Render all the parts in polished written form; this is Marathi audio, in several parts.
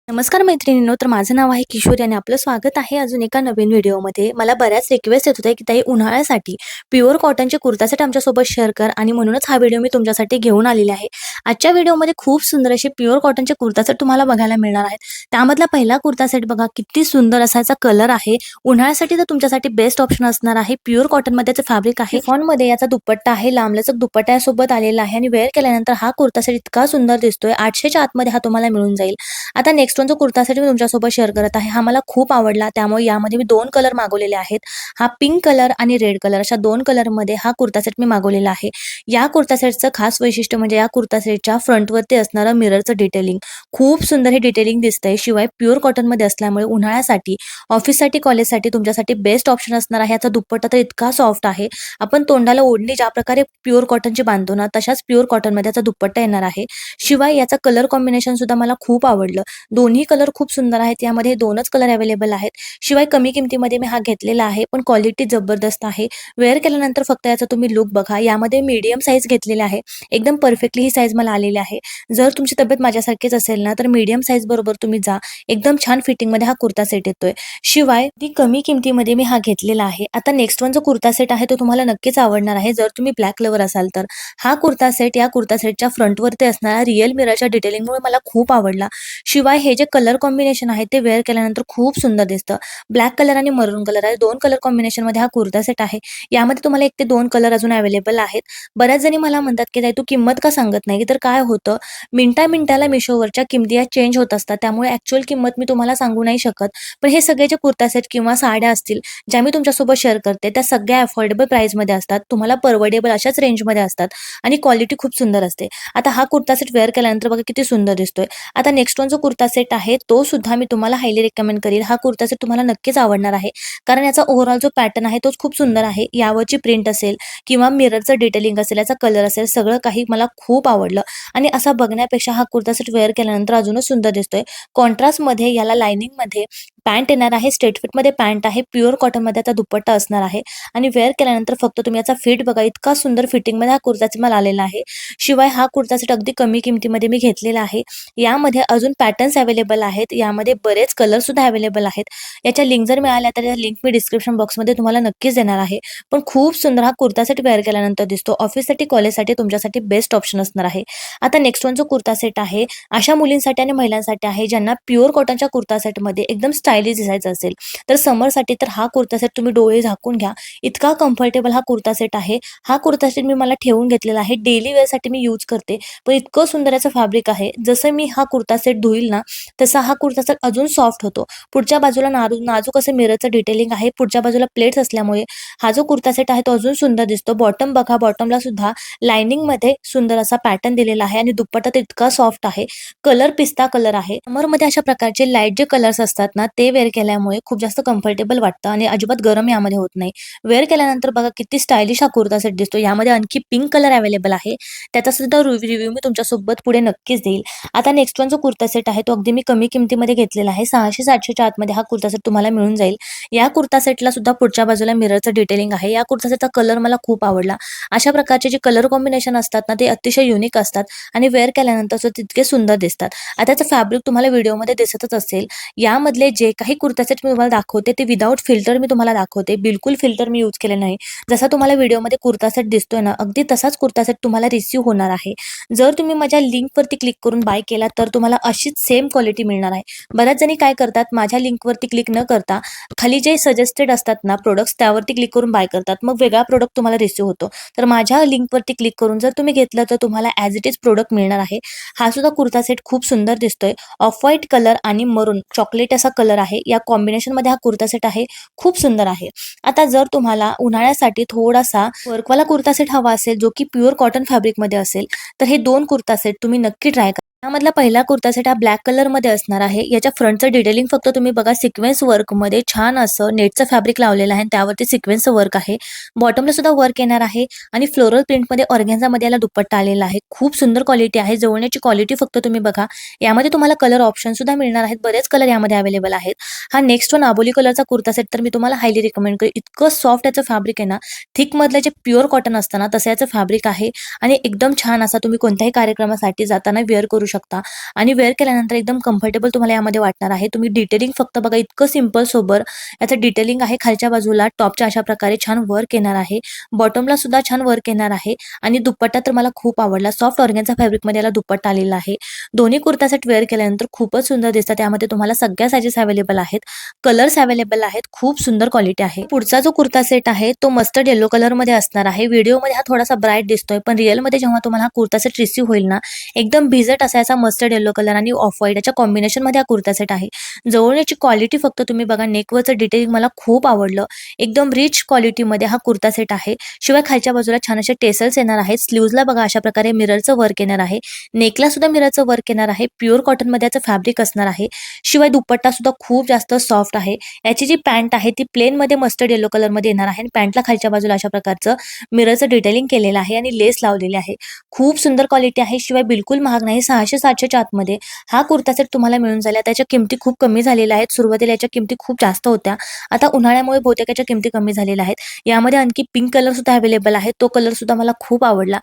नमस्कार मैत्रिणींनो, तर माझं नाव आहे किशोरी आणि आपलं स्वागत आहे अजून एका नवीन व्हिडिओमध्ये. मला बऱ्याच रिक्वेस्ट येत होत्या की ताई उन्हाळ्यासाठी प्युअर कॉटनचे कुर्ता सेट आमच्यासोबत शेअर कर आणि म्हणूनच हा व्हिडिओ मी तुमच्यासाठी घेऊन आलेला आहे. आजच्या व्हिडिओमध्ये खूप सुंदर असे प्युअर कॉटनचे कुर्ता सेट तुम्हाला बघायला मिळणार आहेत. त्यामधला पहिला कुर्ता सेट बघा, किती सुंदर असा याचा कलर आहे. उन्हाळ्यासाठी तर तुमच्यासाठी बेस्ट ऑप्शन असणार आहे. प्युअर कॉटनमध्ये फॅब्रिक आहे. शिफॉनमध्ये याचा दुपट्टा आहे, लांबलचक दुपट्टा यासोबत आलेला आहे आणि वेअर केल्यानंतर हा कुर्ता सेट इतका सुंदर दिसतोय. 800च्या आतमध्ये हा तुम्हाला मिळून जाईल. आता नेक्स्ट वन जो कुर्तासाठी मी तुमच्यासोबत शेअर करत आहे, हा मला खूप आवडला. त्यामुळे यामध्ये मी 2 कलर मागवलेले आहेत. हा पिंक कलर आणि रेड कलर अशा 2 कलरमध्ये हा कुर्ता सेट मी मागवलेला आहे. या कुर्ता सेटचं खास वैशिष्ट्य म्हणजे या कुर्ता सेटच्या फ्रंटवरती असणारं मिररचं डिटेलिंग. खूप सुंदर हे डिटेलिंग दिसतंय. शिवाय प्युअर कॉटनमध्ये असल्यामुळे उन्हाळ्यासाठी, ऑफिससाठी, कॉलेजसाठी तुमच्यासाठी बेस्ट ऑप्शन असणार आहे. याचा दुपट्टा तर इतका सॉफ्ट आहे. आपण तोंडाला ओढणी ज्या प्रकारे प्युअर कॉटनची बांधतो ना, तशाच प्युअर कॉटनमध्ये याचा दुपट्टा येणार आहे. शिवाय याचा कलर कॉम्बिनेशन सुद्धा मला खूप आवडलं. दोन्ही कलर खूप सुंदर आहेत. यामध्ये 2च कलर अवेलेबल आहेत. शिवाय कमी किमतीमध्ये मी हा घेतलेला आहे, पण क्वालिटी जबरदस्त आहे. वेअर केल्यानंतर फक्त याचा तुम्ही लुक बघा. यामध्ये मीडियम साईज घेतलेला आहे. एकदम परफेक्टली ही साईज मला आलेली आहे. जर तुमची तब्येत माझ्यासारखीच असेल ना, तर मीडियम साईज बरोबर तुम्ही जा. एकदम छान फिटिंगमध्ये हा कुर्ता सेट येतोय. शिवाय ती कमी किमतीमध्ये मी हा घेतलेला आहे. आता नेक्स्ट वन जो कुर्ता सेट आहे तो तुम्हाला नक्कीच आवडणार आहे, जर तुम्ही ब्लॅक लवर असाल तर. हा कुर्ता सेट या कुर्ता सेटच्या फ्रंटवरती असणारा रिअल मिररच्या डिटेलिंगमुळे मला खूप आवडला. शिवाय हे जे कलर कॉम्बिनेशन आहे ते वेअर केल्यानंतर खूप सुंदर दिसतं. ब्लॅक कलर आणि मरून कलर आहे, 2 कलर कॉम्बिनेशनमध्ये हा कुर्ता सेट आहे. यामध्ये तुम्हाला 1 ते 2 कलर अजून अवेलेबल आहेत. बऱ्याच जणी मला म्हणतात की ताई तू किंमत का सांगत नाही? तर काय होतं, मिनिटा-मिनिटाला Meeshoवरच्या किमती या चेंज होत असतात. त्यामुळे ॲक्चुअल किंमत मी तुम्हाला सांगू नाही शकत. पण हे सगळे जे कुर्ता सेट किंवा साड्या असतील, ज्या मी तुमच्यासोबत शेअर करते, त्या सगळ्या अफोर्डेबल प्राईसमध्ये असतात. तुम्हाला परवडेबल अशाच रेंजमध्ये असतात आणि क्वालिटी खूप सुंदर असते. आता हा कुर्ता सेट वेअर केल्यानंतर बघा किती सुंदर दिसतोय. आता नेक्स्ट वन जो कुर्ता सेट आहे तो सुद्धा मी तुम्हाला हायली रिकमेंड करेल. हा कुर्ता सेट तुम्हाला नक्कीच आवडणार आहे. कारण याचा ओव्हरऑल जो पॅटर्न आहे तोच खूप सुंदर आहे. यावरची प्रिंट असेल किंवा मिररचं डिटेलिंग असेल, याचा कलर असेल, सगळं काही मला खूप आवडलं आणि असा बघण्यापेक्षा हा कुर्ता सेट वेअर केल्यानंतर अजूनच सुंदर दिसतोय. कॉन्ट्रास्टमध्ये याला लायनिंगमध्ये पॅन्ट येणार आहे. स्ट्रेट फिटमध्ये पॅन्ट आहे. प्युअर कॉटनमध्ये याचा दुपट्टा असणार आहे आणि वेअर केल्यानंतर फक्त तुम्ही याचा फिट बघा. इतका सुंदर फिटिंगमध्ये हा कुर्ता सेट मला आलेला आहे. शिवाय हा कुर्ता सेट अगदी कमी किमतीमध्ये मी घेतलेला आहे. यामध्ये अजून पॅटर्न्स अवेलेबल आहेत. यामध्ये बरेच कलर सुद्धा अवेलेबल आहेत. याच्या लिंक जर मिळाल्या तर या लिंक मी डिस्क्रिप्शन बॉक्समध्ये तुम्हाला नक्कीच देणार आहे. पण खूप सुंदर हा कुर्ता सेट वेअर केल्यानंतर दिसतो. ऑफिससाठी, कॉलेजसाठी तुमच्यासाठी बेस्ट ऑप्शन असणार आहे. आता नेक्स्ट वन जो कुर्ता सेट आहे, अशा मुलींसाठी आणि महिलांसाठी आहे ज्यांना प्युअर कॉटनच्या कुर्ता सेटमध्ये एकदम स्टायलिश दिसायचं असेल, तर समरसाठी तर हा कुर्ता सेट तुम्ही डोळे झाकून घ्या. इतका कम्फर्टेबल हा कुर्ता सेट आहे. हा कुर्ता सेट मी मला ठेवून घेतलेला आहे. डेली वेअरसाठी मी यूज करते. पण इतकं सुंदर याचं फॅब्रिक आहे. जसं मी हा कुर्ता सेट धुईल ना, तसा हा कुर्ता सेट अजून सॉफ्ट होतो. पुढच्या बाजूला नाजूक असं मिररचं डिटेलिंग आहे. पुढच्या बाजूला प्लेट्स असल्यामुळे हा जो कुर्ता सेट आहे तो अजून सुंदर दिसतो. बॉटम बघा, बॉटमला सुद्धा लाइनिंगमध्ये सुंदर असा पॅटर्न दिलेला आहे आणि दुपट्टा तर इतका सॉफ्ट आहे. कलर पिस्ता कलर आहे. समरमध्ये अशा प्रकारचे लाईट जे कलर्स असतात ना, ते वेअर केल्यामुळे खूप जास्त कम्फर्टेबल वाटतं आणि अजिबात गरम यामध्ये होत नाही. वेअर केल्यानंतर बघा किती स्टायलिश हा कुर्ता सेट दिसतो. यामध्ये आणखी पिंक कलर अवेलेबल आहे. त्याचा सुद्धा रिव्ह्यू मी तुमच्यासोबत पुढे नक्कीच देईल. आता नेक्स्ट वन जो कुर्ता सेट आहे तो अगदी मी कमी किमतीमध्ये घेतलेला आहे. 600-700च्या आतमध्ये हा कुर्ता सेट तुम्हाला मिळून जाईल. या कुर्ता सेटला सुद्धा पुढच्या बाजूला मिररचं डिटेलिंग आहे. या कुर्ता सेटचा कलर मला खूप आवडला. अशा प्रकारचे जे कलर कॉम्बिनेशन असतात ना, ते अतिशय युनिक असतात आणि वेअर केल्यानंतर तितके सुंदर दिसतात. आता त्याचं फॅब्रिक तुम्हाला व्हिडिओमध्ये दिसतच असेल. यामधले जे काही कुर्ता सेट मी तुम्हाला दाखवते ते विदाऊट फिल्टर मी तुम्हाला दाखवते. बिलकुल फिल्टर मी यूज केले नाही. जसा तुम्हाला व्हिडिओमध्ये कुर्ता सेट दिसतोय ना, अगदी तसाच कुर्ता सेट तुम्हाला रिसीव्ह होणार आहे. जर तुम्ही माझ्या लिंकवरती क्लिक करून बाय केला तर तुम्हाला अशीच सेम क्वालिटी मिळणार आहे. बऱ्याच जणी काय करतात, माझ्या लिंकवरती क्लिक न करता खाली जे सजेस्टेड असतात ना प्रोडक्ट्स, त्यावरती क्लिक करून बाय करतात. मग वेगळा प्रोडक्ट तुम्हाला रिसीव्ह होतो. तर माझ्या लिंकवरती क्लिक करून जर तुम्ही घेतलं तर तुम्हाला ॲज इट इज प्रोडक्ट मिळणार आहे. हा सुद्धा कुर्ता सेट खूप सुंदर दिसतोय. ऑफ व्हाईट कलर आणि मरून चॉकलेट असा कलर आहे. या कॉम्बिनेशनमध्ये हा कुर्ता सेट आहे. खूप सुंदर आहे. आता जर तुम्हाला उन्हाळ्यासाठी थोडासा वर्कवाला कुर्ता सेट हवा असेल, जो की प्युअर कॉटन फॅब्रिकमध्ये असेल, तर हे 2 कुर्ता सेट तुम्ही नक्की ट्राय करा. यामधला पहिला कुर्ता सेट हा ब्लॅक कलरमध्ये असणार आहे. याच्या फ्रंटचं डिटेलिंग फक्त तुम्ही बघा, सिक्वेन्स वर्कमध्ये छान असं नेटचं फॅब्रिक लावलेलं आहे आणि त्यावरती सिक्वेन्सचं वर्क आहे. बॉटमला सुद्धा वर्क येणार आहे आणि फ्लोरल प्रिंटमध्ये ऑर्गॅन्झामध्ये याला दुपट्टा आलेला आहे. खूप सुंदर क्वालिटी आहे. जवळण्याची क्वालिटी फक्त तुम्ही बघा. यामध्ये तुम्हाला कलर ऑप्शन सुद्धा मिळणार आहेत. बरेच कलर यामध्ये अवेलेबल आहेत. हा नेक्स्ट वन आबोली कलरचा कुर्ता सेट तर मी तुम्हाला हायली रिकमेंड करेन. इतकं सॉफ्ट याचं फॅब्रिक आहे ना, थिकमधलं जे प्युअर कॉटन असतं ना, तसं याचं फॅब्रिक आहे आणि एकदम छान असा तुम्ही कोणत्याही कार्यक्रमासाठी जाताना वेअर करू शकता आणि वेअर केल्यानंतर एकदम कम्फर्टेबल तुम्हाला यामध्ये वाटणार आहे. तुम्ही डिटेलिंग फक्त बघा, इतकं सिंपल सोबर याचं डिटेलिंग आहे. खालच्या बाजूला टॉपच्या अशा प्रकारे छान वर्क येणार आहे. बॉटमला सुद्धा छान वर्क येणार आहे आणि दुपट्टा तर मला खूप आवडला. सॉफ्ट ऑर्गेन्झा फॅब्रिकमध्ये याला दुपट्टा आलेला आहे. दोन्ही कुर्ता सेट वेअर केल्यानंतर खूपच सुंदर दिसतात. त्यामध्ये तुम्हाला सगळ्या साइजेस अवेलेबल आहेत, कलर्स अवेलेबल आहेत, खूप सुंदर क्वालिटी आहे. पुढचा जो कुर्ता सेट आहे तो मस्टर्ड येलो कलरमध्ये असणार आहे. व्हिडिओमध्ये हा थोडासा ब्राईट दिसतोय, पण रिअलमध्ये जेव्हा तुम्हाला हा कुर्ता सेट रिसीव्ह होईल ना, एकदम भिजट असा याचा मस्टर्ड येलो कलर आणि ऑफ व्हाईट याच्या कॉम्बिनेशनमध्ये हा कुर्ता सेट आहे. जवळ याची क्वालिटी फक्त तुम्ही बघा, नेकवरचं डिटेलिंग मला खूप आवडलं. एकदम रिच क्वालिटीमध्ये हा कुर्ता सेट आहे. शिवाय खालच्या बाजूला छान असे टेसल्स येणार आहेत. स्लीव्हजला बघा अशा प्रकारे मिररचं वर्क येणार आहे. नेकला सुद्धा मिररचं वर्क येणार आहे. प्युअर कॉटनमध्ये याचं फॅब्रिक असणार आहे. शिवाय दुपट्टा सुद्धा खूप जास्त सॉफ्ट आहे. याची जी पॅन्ट आहे ती प्लेनमध्ये मस्टर्ड येलो कलरमध्ये येणार आहे आणि पॅन्टला खालच्या बाजूला अशा प्रकारचं मिररचं डिटेलिंग केलेलं आहे आणि लेस लावलेली आहे. खूप सुंदर क्वालिटी आहे. शिवाय बिलकुल महाग नाही. 600-700च्या आतमध्ये हा कुर्ता सेट तुम्हाला मिळून जाईल. त्याच्या किमती खूप कमी झालेल्या आहेत. सुरुवातीला याच्या किमती खूप जास्त होत्या. आता उन्हाळ्यामुळे बहुतेक याच्या किमती कमी झालेल्या आहेत. यामध्ये आणखी पिंक कलर सुद्धा अवेलेबल आहे. तो कलर सुद्धा मला खूप आवडला.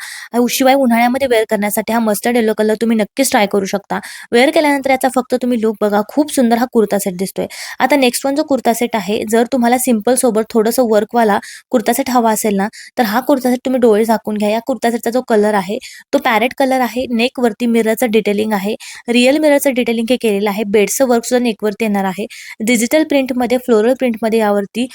शिवाय उन्हाळ्यामध्ये वेअर करण्यासाठी हा मस्टर्ड येलो कलर तुम्ही नक्कीच ट्राय करू शकता. वेअर केल्यानंतर याचा फक्त तुम्ही लुक बघा, खूप सुंदर हा कुर्ता सेट दिसतोय. आता नेक्स्ट वन जो कुर्ता सेट आहे, जर तुम्हाला सिंपल सोबत थोडंसं वर्कवाला कुर्ता सेट हवा असेल ना, तर हा कुर्ता सेट तुम्ही डोळे झाकून घ्या. या कुर्ता सेटचा जो कलर आहे तो पॅरेट कलर आहे. नेकवरती मिररचं डिटेलिंग आहे. रिअल मिररचं डिटेलिंग हे केलेलं आहे. बेडचं वर्क सुद्धा नेकवरती येणार आहे. डिजिटल प्रिंटमध्ये, फ्लोरल प्रिंटमध्ये यावरती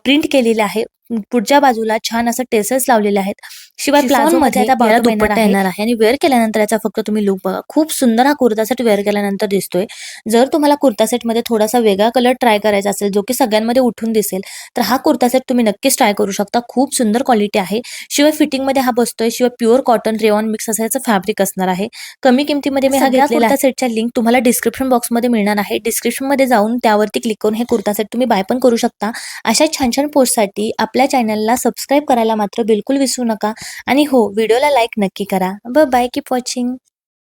प्रिंट केलेले आहे. पुढच्या बाजूला छान असं टेसल्स लावलेले आहेत. शिवाय प्लाझोमध्ये आता बॉटम येणार आहे आणि वेअर केल्यानंतर याचा फक्त तुम्ही लुक बघा, खूप सुंदर हा कुर्ता सेट वेअर केल्यानंतर दिसतोय. जर तुम्हाला कुर्ता सेटमध्ये थोडासा वेगळा कलर ट्राय करायचा असेल, जो की सगळ्यांमध्ये उठून दिसेल, तर हा कुर्ता सेट तुम्ही नक्कीच ट्राय करू शकता. खूप सुंदर क्वालिटी आहे. शिवाय फिटिंगमध्ये हा बसतोय. शिवाय प्युअर कॉटन रेऑन मिक्स असं याचं फॅब्रिक असणार आहे. कमी किमतीमध्ये मी हा कुर्ता सेटच्या लिंक तुम्हाला डिस्क्रिप्शन बॉक्समध्ये मिळणार आहे. डिस्क्रिप्शनमध्ये जाऊन त्यावरती क्लिक करून हे कुर्ता सेट तुम्ही बाय पण करू शकता. अशा छान छान पोस्टसाठी आपल्या चॅनलला सबस्क्राईब करायला मात्र बिलकुल विसरू नका आणि हो, व्हिडिओला लाईक नक्की करा. Bye, keep watching.